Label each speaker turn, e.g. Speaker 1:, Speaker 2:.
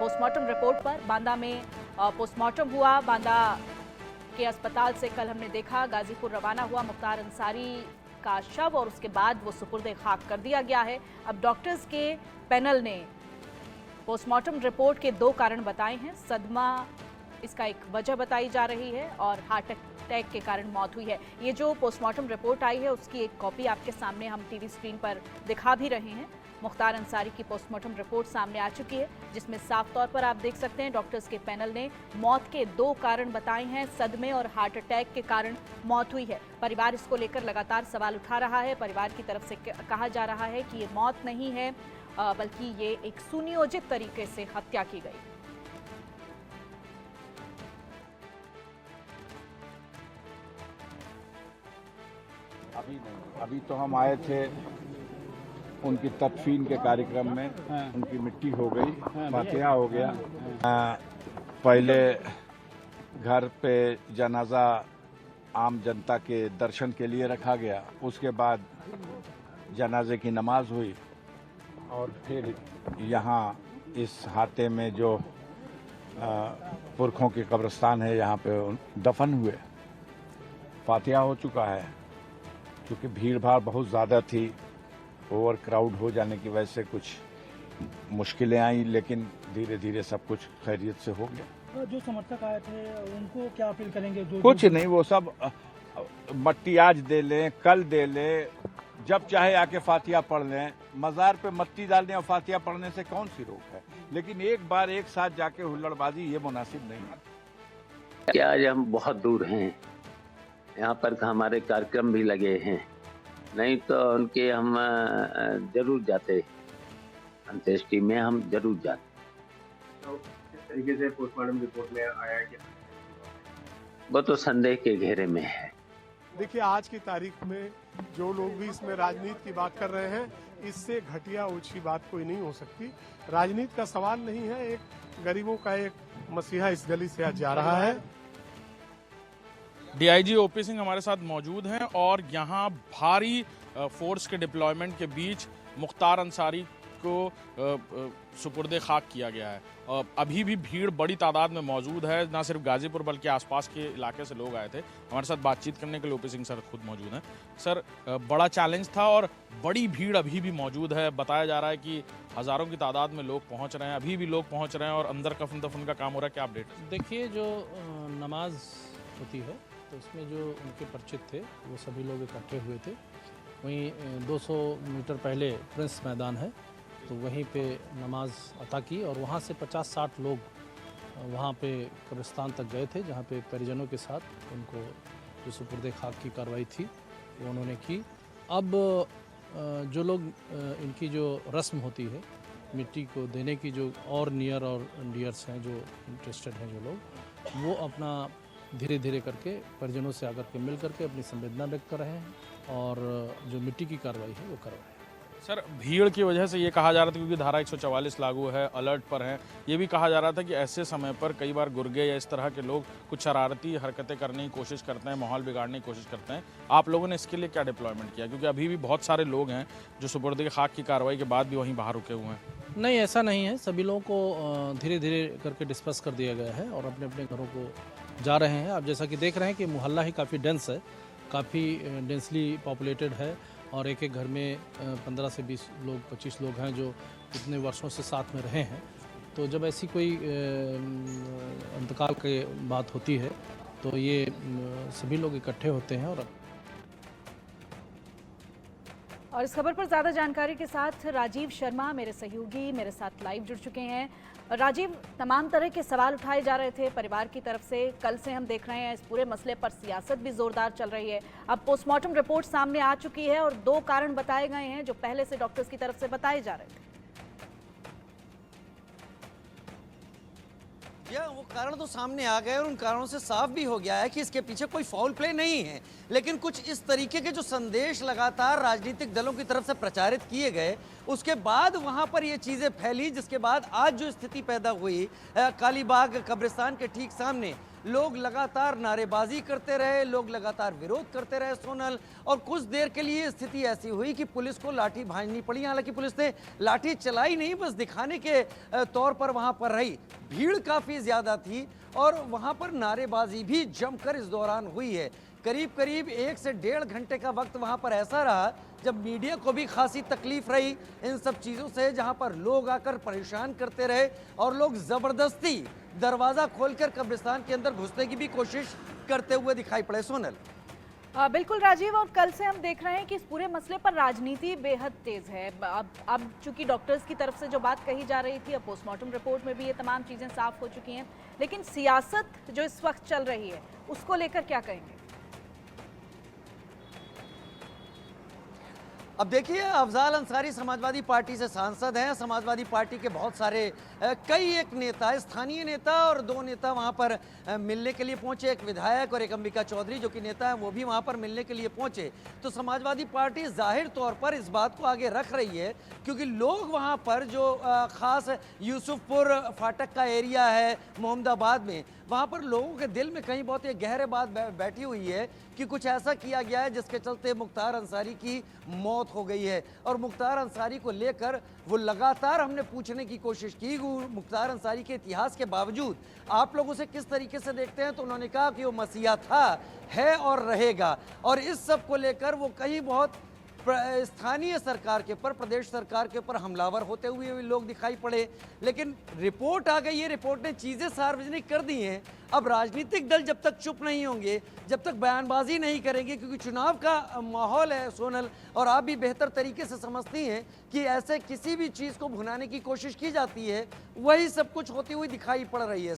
Speaker 1: Postmortem report पर। बांदा में postmortem हुआ। बांदा के अस्पताल से कल हमने देखा गाजीपुर रवाना हुआ मुख्तार अंसारी का शव और उसके बाद वो सुपुर्द खाक कर दिया गया है। अब डॉक्टर्स के पैनल ने पोस्टमार्टम रिपोर्ट के 2 कारण बताए हैं। सदमा इसका एक वजह बताई जा रही है और हार्ट अटैक के कारण मौत हुई है। ये जो पोस्टमार्टम रिपोर्ट आई है उसकी एक कॉपी आपके सामने हम टीवी स्क्रीन पर दिखा भी रहे हैं। मुख्तार अंसारी की पोस्टमार्टम रिपोर्ट सामने आ चुकी है जिसमें साफ तौर पर आप देख सकते हैं डॉक्टर्स के पैनल ने मौत के 2 कारण बताए हैं। सदमे और हार्ट अटैक के कारण मौत हुई है। परिवार इसको लेकर लगातार सवाल उठा रहा है। परिवार की तरफ से कहा जा रहा है कि ये मौत नहीं है बल्कि ये एक सुनियोजित तरीके से हत्या की गई।
Speaker 2: अभी तो हम आए थे उनकी तदफीन के कार्यक्रम में। उनकी मिट्टी हो गई, फातिहा हो गया। पहले घर पे जनाजा आम जनता के दर्शन के लिए रखा गया, उसके बाद जनाजे की नमाज हुई और फिर यहाँ इस हाते में जो पुरखों की कब्रिस्तान है यहाँ पे दफन हुए। फातिहा हो चुका है। क्योंकि भीड़ भाड़ बहुत ज़्यादा थी, ओवर क्राउड हो जाने की वजह से कुछ मुश्किलें आई, लेकिन धीरे धीरे सब कुछ खैरियत से हो गया।
Speaker 3: जो समर्थक आए थे उनको क्या अपील करेंगे?
Speaker 2: कुछ नहीं, वो सब मट्टी आज दे लें, कल दे लें, जब चाहे आके फातिहा पढ़ लें। मज़ार पे मट्टी डालने और फातिहा पढ़ने से कौन सी रोक है, लेकिन एक बार एक साथ जाके हुल्लड़बाजी ये मुनासिब नहीं है।
Speaker 4: क्या आज हम बहुत दूर हैं, यहाँ पर हमारे कार्यक्रम भी लगे हैं, नहीं तो उनके हम जरूर जाते, अंत्येष्टि में हम जरूर जाते।
Speaker 5: तो किस तरीके से पोस्टमार्टम रिपोर्ट में आया कि
Speaker 4: वो तो संदेह के घेरे में है।
Speaker 6: देखिए, आज की तारीख में जो लोग भी इसमें राजनीति की बात कर रहे हैं, इससे घटिया ऊंची बात कोई नहीं हो सकती। राजनीति का सवाल नहीं है। एक गरीबों का एक मसीहा इस गली से आज जा रहा है।
Speaker 7: डीआईजी ओपी सिंह हमारे साथ मौजूद हैं और यहाँ भारी फोर्स के डिप्लॉयमेंट के बीच मुख्तार अंसारी को सुपुर्दे खाक किया गया है। अभी भी भीड़ बड़ी तादाद में मौजूद है, ना सिर्फ गाजीपुर बल्कि आसपास के इलाके से लोग आए थे। हमारे साथ बातचीत करने के लिए ओपी सिंह सर खुद मौजूद हैं। सर, बड़ा चैलेंज था और बड़ी भीड़ अभी भी मौजूद है। बताया जा रहा है कि हज़ारों की तादाद में लोग पहुँच रहे हैं, अभी भी लोग पहुँच रहे हैं और अंदर कफन दफन का काम हो रहा है। क्या अपडेट?
Speaker 3: देखिए, जो नमाज होती है तो उसमें जो उनके परिचित थे वो सभी लोग इकट्ठे हुए थे। वहीं 200 मीटर पहले प्रिंस मैदान है तो वहीं पे नमाज अता की और वहाँ से 50-60 लोग वहाँ पे कब्रिस्तान तक गए थे, जहाँ पे परिजनों के साथ उनको जो सुपुर्दे खाक की कार्रवाई थी वो उन्होंने की। अब जो लोग इनकी जो रस्म होती है मिट्टी को देने की, जो और नियर और डियर्स हैं, जो इंटरेस्टेड हैं जो लोग, वो अपना धीरे धीरे करके परिजनों से आकर के मिल करके अपनी संवेदना व्यक्त कर रहे हैं और जो मिट्टी की कार्रवाई है वो कर रहे हैं।
Speaker 7: सर, भीड़ की वजह से ये कहा जा रहा था क्योंकि धारा 144 लागू है, अलर्ट पर हैं, ये भी कहा जा रहा था कि ऐसे समय पर कई बार गुर्गे या इस तरह के लोग कुछ शरारती हरकतें करने की कोशिश करते हैं, माहौल बिगाड़ने की कोशिश करते हैं। आप लोगों ने इसके लिए क्या डिप्लॉयमेंट किया, क्योंकि अभी भी बहुत सारे लोग हैं जो सुपुर्दे खाक की कार्रवाई के बाद भी वहीं बाहर रुके हुए हैं?
Speaker 3: नहीं, ऐसा नहीं है। सभी लोगों को धीरे धीरे करके डिस्पर्स कर दिया गया है और अपने अपने घरों को जा रहे हैं। आप जैसा कि देख रहे हैं कि मोहल्ला ही काफ़ी डेंस है, काफ़ी डेंसली पॉपुलेटेड है और एक एक घर में 15 से 20 लोग, 25 लोग हैं जो इतने वर्षों से साथ में रहे हैं। तो जब ऐसी कोई अंतकाल की बात होती है तो ये सभी लोग इकट्ठे होते हैं।
Speaker 1: और इस खबर पर ज़्यादा जानकारी के साथ राजीव शर्मा मेरे सहयोगी मेरे साथ लाइव जुड़ चुके हैं। राजीव, तमाम तरह के सवाल उठाए जा रहे थे परिवार की तरफ से। कल से हम देख रहे हैं इस पूरे मसले पर सियासत भी जोरदार चल रही है। अब पोस्टमार्टम रिपोर्ट सामने आ चुकी है और 2 कारण बताए गए हैं जो पहले से डॉक्टर्स की तरफ से बताए जा रहे थे।
Speaker 8: वो कारण तो सामने आ गए और उन कारणों से साफ भी हो गया है कि इसके पीछे कोई फाउल प्ले नहीं है, लेकिन कुछ इस तरीके के जो संदेश लगातार राजनीतिक दलों की तरफ से प्रचारित किए गए उसके बाद वहां पर ये चीजें फैली, जिसके बाद आज जो स्थिति पैदा हुई कालीबाग कब्रिस्तान के ठीक सामने, लोग लगातार नारेबाजी करते रहे, लोग लगातार विरोध करते रहे सोनल, और कुछ देर के लिए स्थिति ऐसी हुई कि पुलिस को लाठी भांजनी पड़ी। हालांकि पुलिस ने लाठी चलाई नहीं, बस दिखाने के तौर पर वहां पर रही। भीड़ काफी ज्यादा थी और वहां पर नारेबाजी भी जमकर इस दौरान हुई है। करीब करीब 1 से 1.5 घंटे का वक्त वहां पर ऐसा रहा जब मीडिया को भी खासी तकलीफ रही इन सब चीजों से, जहां पर लोग आकर परेशान करते रहे और लोग जबरदस्ती दरवाजा खोलकर कब्रिस्तान के अंदर घुसने की भी कोशिश करते हुए दिखाई पड़े। सोनल,
Speaker 1: बिल्कुल राजीव, और कल से हम देख रहे हैं कि इस पूरे मसले पर राजनीति बेहद तेज है। अब चूंकि डॉक्टर्स की तरफ से जो बात कही जा रही थी, अब पोस्टमार्टम रिपोर्ट में भी ये तमाम चीजें साफ हो चुकी हैं, लेकिन सियासत जो इस वक्त चल रही है उसको लेकर क्या कहेंगे?
Speaker 8: अब देखिए, अफजाल अंसारी समाजवादी पार्टी से सांसद हैं। समाजवादी पार्टी के बहुत सारे कई एक नेता, स्थानीय नेता और 2 नेता वहां पर मिलने के लिए पहुंचे। एक विधायक और एक अंबिका चौधरी जो कि नेता हैं, वो भी वहां पर मिलने के लिए पहुंचे। तो समाजवादी पार्टी जाहिर तौर पर इस बात को आगे रख रही है, क्योंकि लोग वहां पर जो खास यूसुफपुर फाटक का एरिया है मोहम्मदाबाद में, वहां पर लोगों के दिल में कहीं बहुत ये गहरे बात बैठी हुई है कि कुछ ऐसा किया गया है जिसके चलते मुख्तार अंसारी की मौत हो गई है। और मुख्तार अंसारी को लेकर वो लगातार हमने पूछने की कोशिश की, मुख्तार अंसारी के इतिहास के बावजूद आप लोग उसे किस तरीके से देखते हैं, तो उन्होंने कहा कि वो मसीहा था, है और रहेगा। और इस सब को लेकर वो कहीं बहुत स्थानीय सरकार के ऊपर, प्रदेश सरकार के ऊपर हमलावर होते हुए भी लोग दिखाई पड़े। लेकिन रिपोर्ट आ गई है, रिपोर्ट ने चीजें सार्वजनिक कर दी हैं। अब राजनीतिक दल जब तक चुप नहीं होंगे, जब तक बयानबाजी नहीं करेंगे, क्योंकि चुनाव का माहौल है सोनल, और आप भी बेहतर तरीके से समझती हैं कि ऐसे किसी भी चीज को भुनाने की कोशिश की जाती है, वही सब कुछ होती हुई दिखाई पड़ रही है।